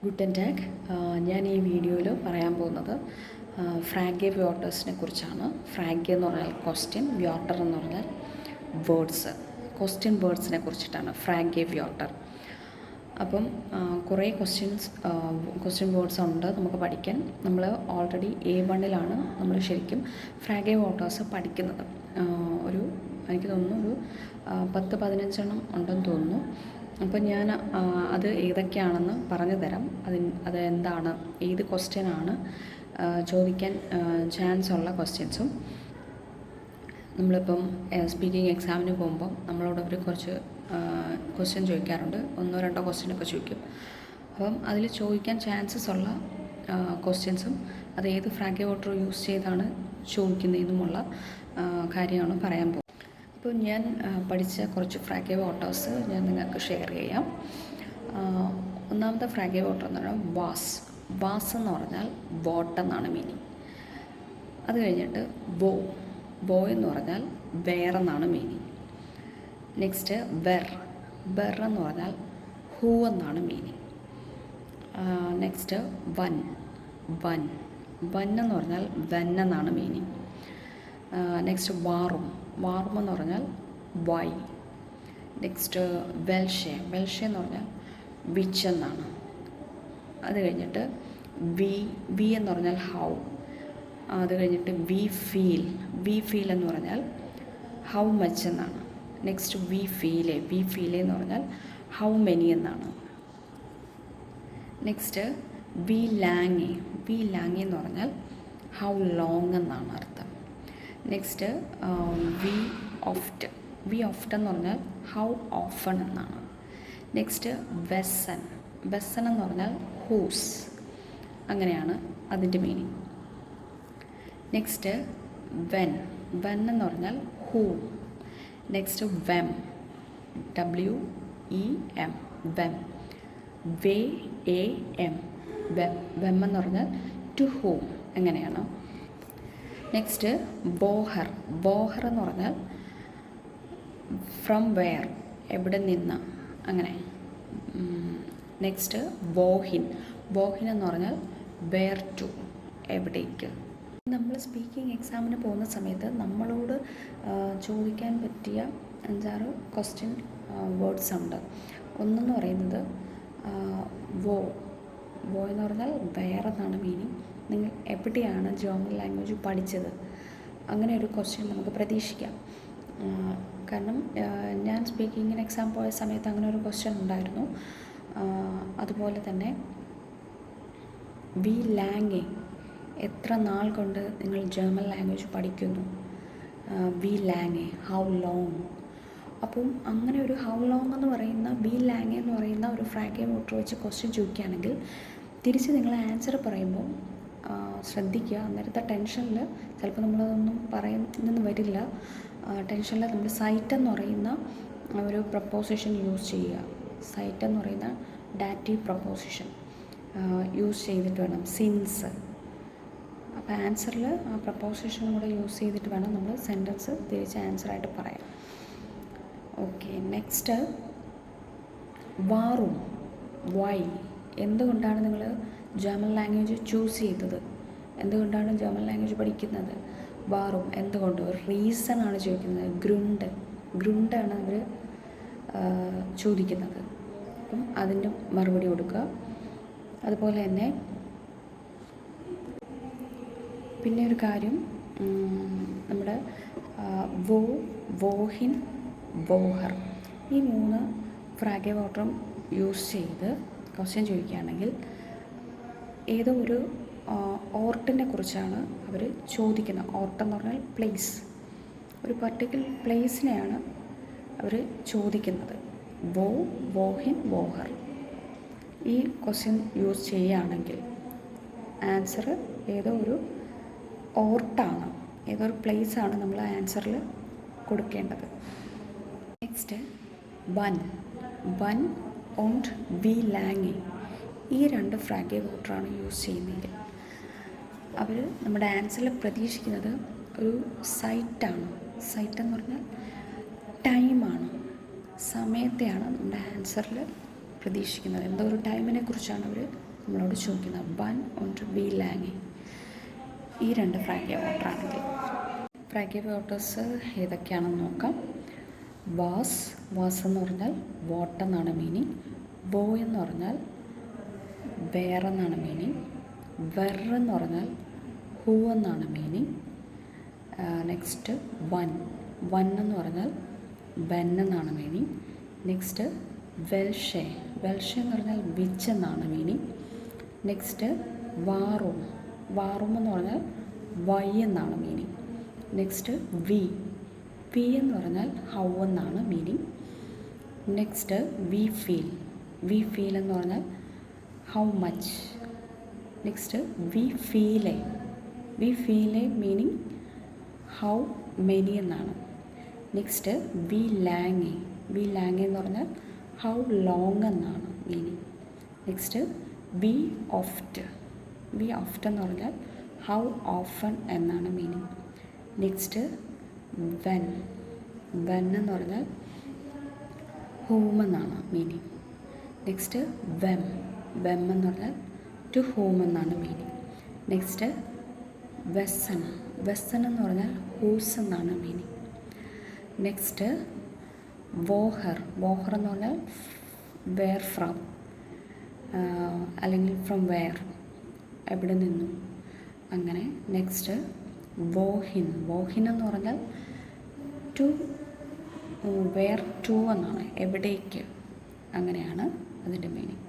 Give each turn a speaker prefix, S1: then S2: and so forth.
S1: Guten tag. ഞാൻ ഈ വീഡിയോയിൽ പറയാൻ പോകുന്നത് ഫ്രാഗെ വ്യോട്ടേഴ്സിനെ കുറിച്ചാണ്. ഫ്രാഗെ എന്ന് പറഞ്ഞാൽ ക്വസ്റ്റ്യൻ, വ്യോട്ടർ എന്ന് പറഞ്ഞാൽ വേർഡ്സ്. ക്വസ്റ്റ്യൻ വേർഡ്സിനെ കുറിച്ചിട്ടാണ് ഫ്രാഗെ വ്യോട്ടർ. അപ്പം കുറേ ക്വസ്റ്റ്യൻ വേർഡ്സ് ഉണ്ട് നമുക്ക് പഠിക്കാൻ. നമ്മൾ ഓൾറെഡി A1 നമ്മൾ ശരിക്കും ഫ്രാഗെ വ്യോട്ടേഴ്സ് പഠിക്കുന്നത്. എനിക്ക് തോന്നുന്നു 10-15 ഉണ്ടെന്ന് തോന്നുന്നു. അപ്പം ഞാൻ അത് ഏതൊക്കെയാണെന്ന് പറഞ്ഞു തരാം. അത് എന്താണ്, ഏത് ക്വസ്റ്റ്യനാണ് ചോദിക്കാൻ ചാൻസ് ഉള്ള ക്വസ്റ്റ്യൻസും. നമ്മളിപ്പം സ്പീക്കിംഗ് എക്സാമിന് പോകുമ്പം നമ്മളോട് അവർ കുറച്ച് ക്വസ്റ്റ്യൻ ചോദിക്കാറുണ്ട്. 1-2 ക്വസ്റ്റ്യനൊക്കെ ചോദിക്കും. അപ്പം അതിൽ ചോദിക്കാൻ ചാൻസസ് ഉള്ള ക്വസ്റ്റ്യൻസും അത് ഏത് ഫ്രാഗെ വ്യോട്ടർ യൂസ് ചെയ്താണ് ചോദിക്കുന്നതെന്നുമുള്ള കാര്യമാണ് പറയാൻ പോകുന്നത്. ഇപ്പോൾ ഞാൻ പഠിച്ച കുറച്ച് ഫ്രാഗെ വ്യോട്ടേഴ്സ് ഞാൻ നിങ്ങൾക്ക് ഷെയർ ചെയ്യാം. ഒന്നാമത്തെ ഫ്രാഗെ വ്യോട്ടർ എന്ന് പറഞ്ഞാൽ വാസ് എന്ന് പറഞ്ഞാൽ വാട്ട് എന്നാണ് മീനിങ്. അത് കഴിഞ്ഞിട്ട് ബോ എന്ന് പറഞ്ഞാൽ വേറെന്നാണ് മീനിങ്. നെക്സ്റ്റ് വെർ എന്ന് പറഞ്ഞാൽ ഹൂ എന്നാണ് മീനിങ്. നെക്സ്റ്റ് വൻ എന്ന് പറഞ്ഞാൽ വെൻ എന്നാണ് മീനിങ്. നെക്സ്റ്റ് വാറും എന്ന് പറഞ്ഞാൽ വൈ. നെക്സ്റ്റ് വെൽഷെ എന്ന് പറഞ്ഞാൽ വിച്ച് എന്നാണ്. അത് കഴിഞ്ഞിട്ട് വി എന്ന് പറഞ്ഞാൽ ഹൗ. അത് കഴിഞ്ഞിട്ട് വി ഫീൽ എന്ന് പറഞ്ഞാൽ ഹൗ മച്ച് എന്നാണ്. നെക്സ്റ്റ് വി ഫീലെ എന്ന് പറഞ്ഞാൽ ഹൗ മെനി എന്നാണ്. നെക്സ്റ്റ് വി ലാങ് എന്ന് പറഞ്ഞാൽ ഹൗ ലോങ് എന്നാണ് അർത്ഥം. നെക്സ്റ്റ് വി ഓഫ്റ്റ് എന്ന് പറഞ്ഞാൽ ഹൗ ഓഫൺ എന്നാണ്. നെക്സ്റ്റ് വെസൻ എന്ന് പറഞ്ഞാൽ ഹൂസ്. അങ്ങനെയാണ് അതിൻ്റെ മീനിങ്. നെക്സ്റ്റ് വെൻ എന്ന് പറഞ്ഞാൽ who. Next when WEM when. When എന്ന് പറഞ്ഞാൽ ടു ഹൂം. അങ്ങനെയാണ്. നെക്സ്റ്റ് ബോഹർ എന്ന് പറഞ്ഞാൽ ഫ്രം വെയർ, എവിടെ നിന്ന്, അങ്ങനെ. നെക്സ്റ്റ് ബോഹിൻ എന്ന് പറഞ്ഞാൽ വെയർ ടു, എവിടേക്ക്. നമ്മൾ സ്പീക്കിംഗ് എക്സാമിന് പോകുന്ന സമയത്ത് നമ്മളോട് ചോദിക്കാൻ പറ്റിയ 5-6 ക്വസ്റ്റ്യൻ വേർഡ്സ് ഉണ്ട്. ഒന്നെന്ന് പറയുന്നത് വോ എന്ന് പറഞ്ഞാൽ വേറെന്നാണ് മീനിങ്. നിങ്ങൾ എവിടെയാണ് ജർമ്മൻ ലാംഗ്വേജ് പഠിച്ചത്, അങ്ങനെ ഒരു ക്വസ്റ്റ്യൻ നമുക്ക് പ്രതീക്ഷിക്കാം. കാരണം ഞാൻ സ്പീക്കിങ്ങിന് എക്സാം പോയ സമയത്ത് അങ്ങനെ ഒരു ക്വസ്റ്റ്യൻ ഉണ്ടായിരുന്നു. അതുപോലെ തന്നെ വി ലാങ്, എത്ര നാൾ കൊണ്ട് നിങ്ങൾ ജർമ്മൻ ലാംഗ്വേജ് പഠിക്കുന്നു. We long, how long. അപ്പം അങ്ങനെ ഒരു ഹൗ ലോങ് എന്ന് പറയുന്ന വി ലാങ് എന്ന് പറയുന്ന ഒരു ഫ്രാഗെ വ്യോട്ടർ വെച്ച് ക്വസ്റ്റ്യൻ ചോദിക്കുകയാണെങ്കിൽ തിരിച്ച് നിങ്ങൾ ആൻസർ പറയുമ്പോൾ ശ്രദ്ധിക്കുക. അന്നേരത്തെ ടെൻഷനിൽ ചിലപ്പോൾ നമ്മളതൊന്നും പറയുന്നൊന്നും വരില്ല. ടെൻഷനിൽ നമ്മൾ സൈറ്റ് എന്ന് പറയുന്ന ഒരു പ്രപ്പോസിഷൻ യൂസ് ചെയ്യുക. സൈറ്റ് എന്ന് പറയുന്ന ഡാറ്റീവ് പ്രപ്പോസിഷൻ യൂസ് ചെയ്തിട്ട് വേണം. സിൻസ്. അപ്പോൾ ആൻസറിൽ ആ പ്രപ്പോസിഷനും കൂടെ യൂസ് ചെയ്തിട്ട് വേണം നമ്മൾ സെൻറ്റൻസ് തിരിച്ച് ആൻസറായിട്ട് പറയാം. ഓക്കെ. നെക്സ്റ്റ് വാറും വൈ. എന്തുകൊണ്ടാണ് നിങ്ങൾ ജർമ്മൻ ലാംഗ്വേജ് ചൂസ് ചെയ്തത്, എന്തുകൊണ്ടാണ് ജർമ്മൻ ലാംഗ്വേജ് പഠിക്കുന്നത്. വാറും, എന്തുകൊണ്ട്, ഒരു റീസണാണ് ചോദിക്കുന്നത്. ഗ്രൂണ്ടാണ് അവർ ചോദിക്കുന്നത്. അപ്പം അതിൻ്റെ മറുപടി കൊടുക്കുക. അതുപോലെ തന്നെ പിന്നെ ഒരു കാര്യം, നമ്മുടെ വോഹിൻ, ബോഹർ, ഈ 3 ഫ്രാഗെ വ്യോട്ടറും യൂസ് ചെയ്ത് ക്വസ്റ്റ്യൻ ചോദിക്കുകയാണെങ്കിൽ ഏതോ ഒരു ഓർട്ടിനെ കുറിച്ചാണ് അവർ ചോദിക്കുന്നത്. ഓർട്ട് എന്ന് പറഞ്ഞാൽ പ്ലേസ്, ഒരു പർട്ടിക്കുലർ പ്ലേസിനെയാണ് അവർ ചോദിക്കുന്നത്. വോഹിൻ, ബോഹർ. ഈ ക്വസ്റ്റ്യൻ യൂസ് ചെയ്യുകയാണെങ്കിൽ ആൻസർ ഏതോ ഒരു ഓർട്ടാണ്, ഏതോ ഒരു പ്ലേസാണ് നമ്മൾ ആൻസറിൽ കൊടുക്കേണ്ടത്. നെക്സ്റ്റ് വൻ ഓണ്ട് വി ലാങ്. ഈ 2 ഫ്രാഗെ വ്യോട്ടറാണ് യൂസ് ചെയ്യുന്നതെങ്കിൽ അവർ നമ്മുടെ ആൻസറിൽ പ്രതീക്ഷിക്കുന്നത് ഒരു സൈറ്റാണ്. സൈറ്റ് എന്ന് പറഞ്ഞാൽ ടൈമാണ്, സമയത്തെയാണ് നമ്മുടെ ആൻസറിൽ പ്രതീക്ഷിക്കുന്നത്. എന്തോ ഒരു ടൈമിനെ കുറിച്ചാണ് അവർ നമ്മളോട് ചോദിക്കുന്നത് വൺ und wie lange. ഈ രണ്ട് ഫ്രാഗ്യ വോട്ടറാണെങ്കിൽ ഫ്രാഗ്യ വോട്ടേഴ്സ് ഏതൊക്കെയാണെന്ന് നോക്കാം. വാസ് എന്ന് പറഞ്ഞാൽ വാട്ട് എന്നാണ് മീനിങ്. വോ എന്ന് പറഞ്ഞാൽ വേർ എന്നാണ് മീനിങ്. വെർ എന്ന് പറഞ്ഞാൽ ഹൂ എന്നാണ് മീനിങ്. നെക്സ്റ്റ് വൺ എന്ന് പറഞ്ഞാൽ വെൻ എന്നാണ് മീനിങ്. നെക്സ്റ്റ് വെൽഷെ എന്ന് പറഞ്ഞാൽ വിച്ച് എന്നാണ് മീനിങ്. നെക്സ്റ്റ് വാറും എന്ന് പറഞ്ഞാൽ വൈ എന്നാണ് മീനിങ്. നെക്സ്റ്റ് വി എന്ന് പറഞ്ഞാൽ ഹൗ എന്നാണ് മീനിങ്. നെക്സ്റ്റ് വി ഫീൽ എന്ന് പറഞ്ഞാൽ ഹൗ മച്ച്. നെക്സ്റ്റ് വി ഫീലെ മീനിങ് ഹൗ മെനി എന്നാണ്. നെക്സ്റ്റ് വി ലാങ് എന്ന് പറഞ്ഞാൽ ഹൗ ലോങ് എന്നാണ് മീനിങ്. നെക്സ്റ്റ് വി ഓഫ്റ്റ് എന്ന് പറഞ്ഞാൽ ഹൗ ഓഫൺ എന്നാണ് മീനിങ്. നെക്സ്റ്റ് വെൻ എന്ന് പറഞ്ഞാൽ ഹൂം എന്നാണ് മീനിങ്. നെക്സ്റ്റ് വെം എന്ന് പറഞ്ഞാൽ ടു ഹൂം എന്നാണ് മീനിങ്. നെക്സ്റ്റ് വെസൻ എന്ന് പറഞ്ഞാൽ ഹൂസ് എന്നാണ് മീനിങ്. നെക്സ്റ്റ് വോഹർ എന്ന് പറഞ്ഞാൽ വെയർ ഫ്രം, അല്ലെങ്കിൽ ഫ്രം വെയർ, എവിടെ നിന്നും, അങ്ങനെ. നെക്സ്റ്റ് വോഹിൻ എന്ന് പറഞ്ഞാൽ ടു വെയർ ടു എന്നാണ്, എവിടേക്ക്, അങ്ങനെയാണ് അതിൻ്റെ മീനിങ്.